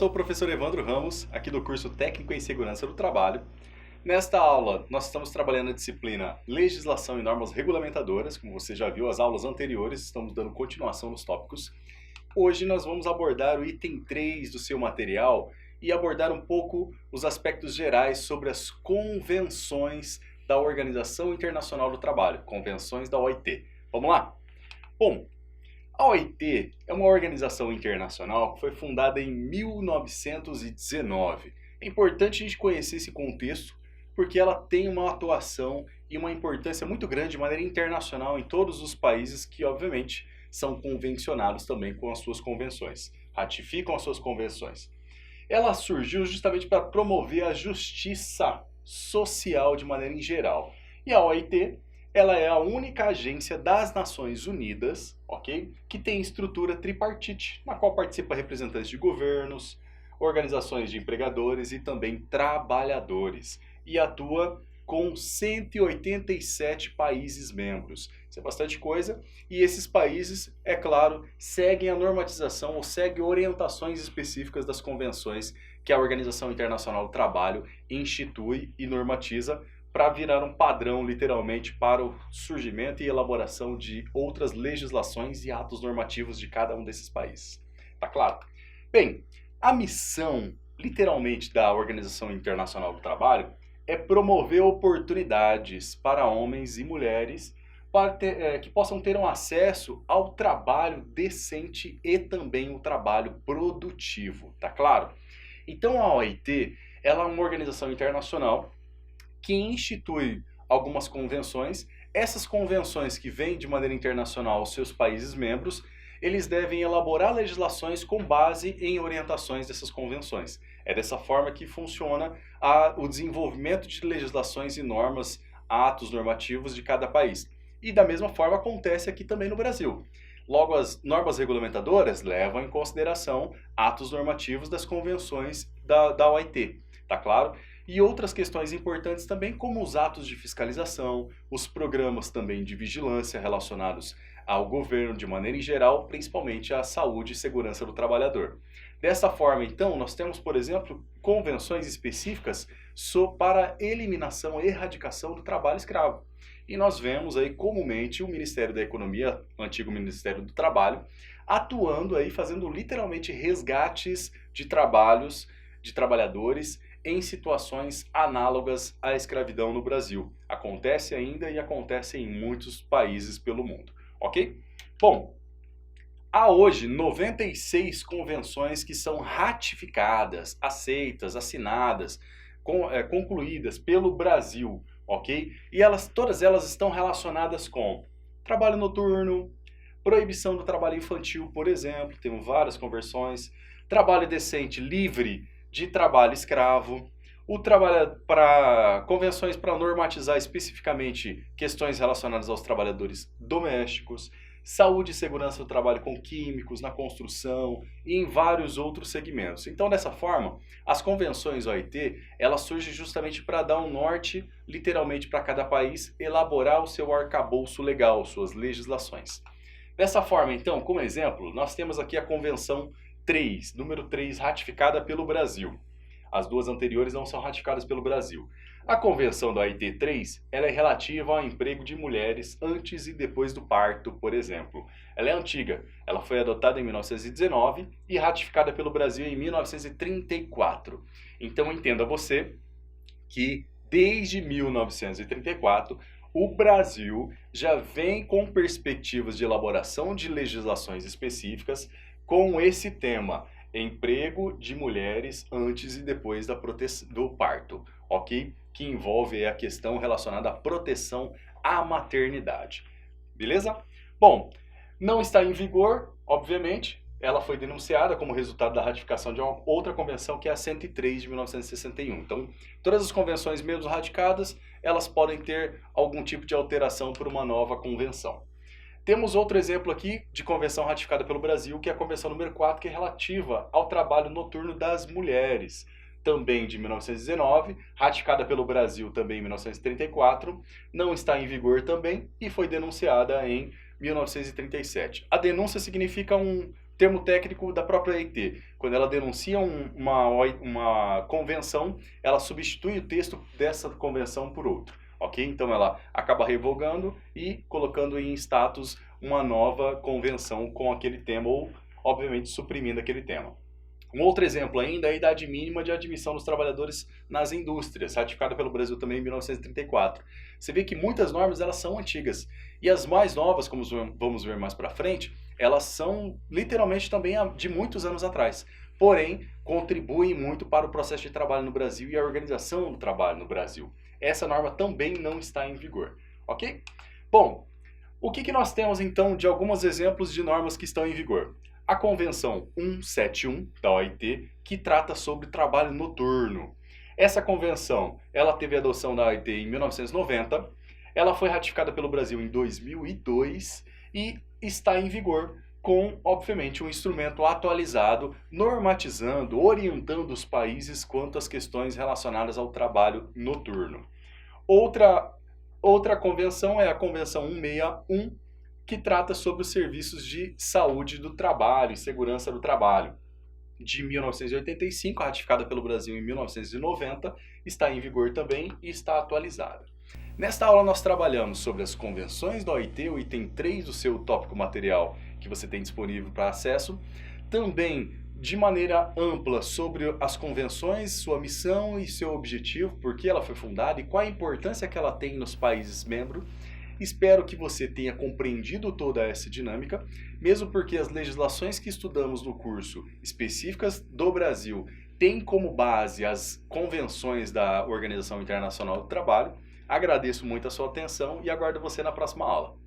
sou o professor Evandro Ramos, aqui do curso Técnico em Segurança do Trabalho. Nesta aula, nós estamos trabalhando a disciplina Legislação e Normas Regulamentadoras. Como você já viu, as aulas anteriores, estamos dando continuação nos tópicos. Hoje nós vamos abordar o item 3 do seu material e abordar um pouco os aspectos gerais sobre as convenções da Organização Internacional do Trabalho, convenções da OIT. Vamos lá? Bom, a OIT é uma organização internacional que foi fundada em 1919. É importante a gente conhecer esse contexto porque ela tem uma atuação e uma importância muito grande de maneira internacional em todos os países que, obviamente, são convencionados também com as suas convenções, ratificam as suas convenções. Ela surgiu justamente para promover a justiça social de maneira em geral. E a OIT, ela é a única agência das Nações Unidas, ok? Que tem estrutura tripartite, na qual participa representantes de governos, organizações de empregadores e também trabalhadores. E atua com 187 países membros. Isso é bastante coisa. E esses países, é claro, seguem a normatização ou seguem orientações específicas das convenções que a Organização Internacional do Trabalho institui e normatiza para virar um padrão, literalmente, para o surgimento e elaboração de outras legislações e atos normativos de cada um desses países. Tá claro? Bem, a missão, literalmente, da Organização Internacional do Trabalho é promover oportunidades para homens e mulheres para que possam ter um acesso ao trabalho decente e também o trabalho produtivo, tá claro? Então a OIT, ela é uma organização internacional que institui algumas convenções. Essas convenções que vêm de maneira internacional aos seus países membros, eles devem elaborar legislações com base em orientações dessas convenções. É dessa forma que funciona o desenvolvimento de legislações e normas, atos normativos de cada país. E da mesma forma acontece aqui também no Brasil. Logo, as normas regulamentadoras levam em consideração atos normativos das convenções da OIT, tá claro? E outras questões importantes também, como os atos de fiscalização, os programas também de vigilância relacionados ao governo de maneira em geral, principalmente à saúde e segurança do trabalhador. Dessa forma, então, nós temos, por exemplo, convenções específicas para eliminação e erradicação do trabalho escravo. E nós vemos aí comumente o Ministério da Economia, o antigo Ministério do Trabalho, atuando aí, fazendo literalmente resgates de trabalhadores em situações análogas à escravidão no Brasil. Acontece ainda e acontece em muitos países pelo mundo, ok? Bom, há hoje 96 convenções que são ratificadas, aceitas, assinadas, concluídas pelo Brasil, ok? E todas elas estão relacionadas com trabalho noturno, proibição do trabalho infantil, por exemplo, temos várias convenções, trabalho decente livre de trabalho escravo, convenções para normatizar especificamente questões relacionadas aos trabalhadores domésticos, saúde e segurança do trabalho com químicos, na construção e em vários outros segmentos. Então, dessa forma, as convenções OIT, elas surgem justamente para dar um norte, literalmente, para cada país elaborar o seu arcabouço legal, suas legislações. Dessa forma, então, como exemplo, nós temos aqui a Convenção 3, número 3, ratificada pelo Brasil. As duas anteriores não são ratificadas pelo Brasil. A Convenção da OIT 3, ela é relativa ao emprego de mulheres antes e depois do parto, por exemplo. Ela é antiga, ela foi adotada em 1919 e ratificada pelo Brasil em 1934. Então entenda você que desde 1934 o Brasil já vem com perspectivas de elaboração de legislações específicas com esse tema, emprego de mulheres antes e depois do parto, ok? Que envolve a questão relacionada à proteção à maternidade, beleza? Bom, não está em vigor, obviamente, ela foi denunciada como resultado da ratificação de uma outra convenção que é a 103 de 1961. Então, todas as convenções mesmo ratificadas, elas podem ter algum tipo de alteração por uma nova convenção. Temos outro exemplo aqui de convenção ratificada pelo Brasil, que é a Convenção número 4, que é relativa ao trabalho noturno das mulheres, também de 1919, ratificada pelo Brasil também em 1934, não está em vigor também e foi denunciada em 1937. A denúncia significa termo técnico da própria OIT. Quando ela denuncia uma convenção, ela substitui o texto dessa convenção por outro. Ok? Então ela acaba revogando e colocando em status uma nova convenção com aquele tema ou, obviamente, suprimindo aquele tema. Um outro exemplo ainda é a idade mínima de admissão dos trabalhadores nas indústrias, ratificada pelo Brasil também em 1934. Você vê que muitas normas elas são antigas e as mais novas, como vamos ver mais para frente, elas são literalmente também de muitos anos atrás. Porém, contribuem muito para o processo de trabalho no Brasil e a organização do trabalho no Brasil. Essa norma também não está em vigor, ok? Bom, o que nós temos então de alguns exemplos de normas que estão em vigor? A Convenção 171 da OIT, que trata sobre trabalho noturno. Essa convenção, ela teve a adoção da OIT em 1990, ela foi ratificada pelo Brasil em 2002 e está em vigor com, obviamente, um instrumento atualizado, normatizando, orientando os países quanto às questões relacionadas ao trabalho noturno. Outra convenção é a Convenção 161, que trata sobre os serviços de saúde do trabalho e segurança do trabalho. De 1985, ratificada pelo Brasil em 1990, está em vigor também e está atualizada. Nesta aula nós trabalhamos sobre as convenções da OIT, o item 3 do seu tópico material que você tem disponível para acesso. Também, de maneira ampla, sobre as convenções, sua missão e seu objetivo, por que ela foi fundada e qual a importância que ela tem nos países membros. Espero que você tenha compreendido toda essa dinâmica, mesmo porque as legislações que estudamos no curso específicas do Brasil têm como base as convenções da Organização Internacional do Trabalho. Agradeço muito a sua atenção e aguardo você na próxima aula.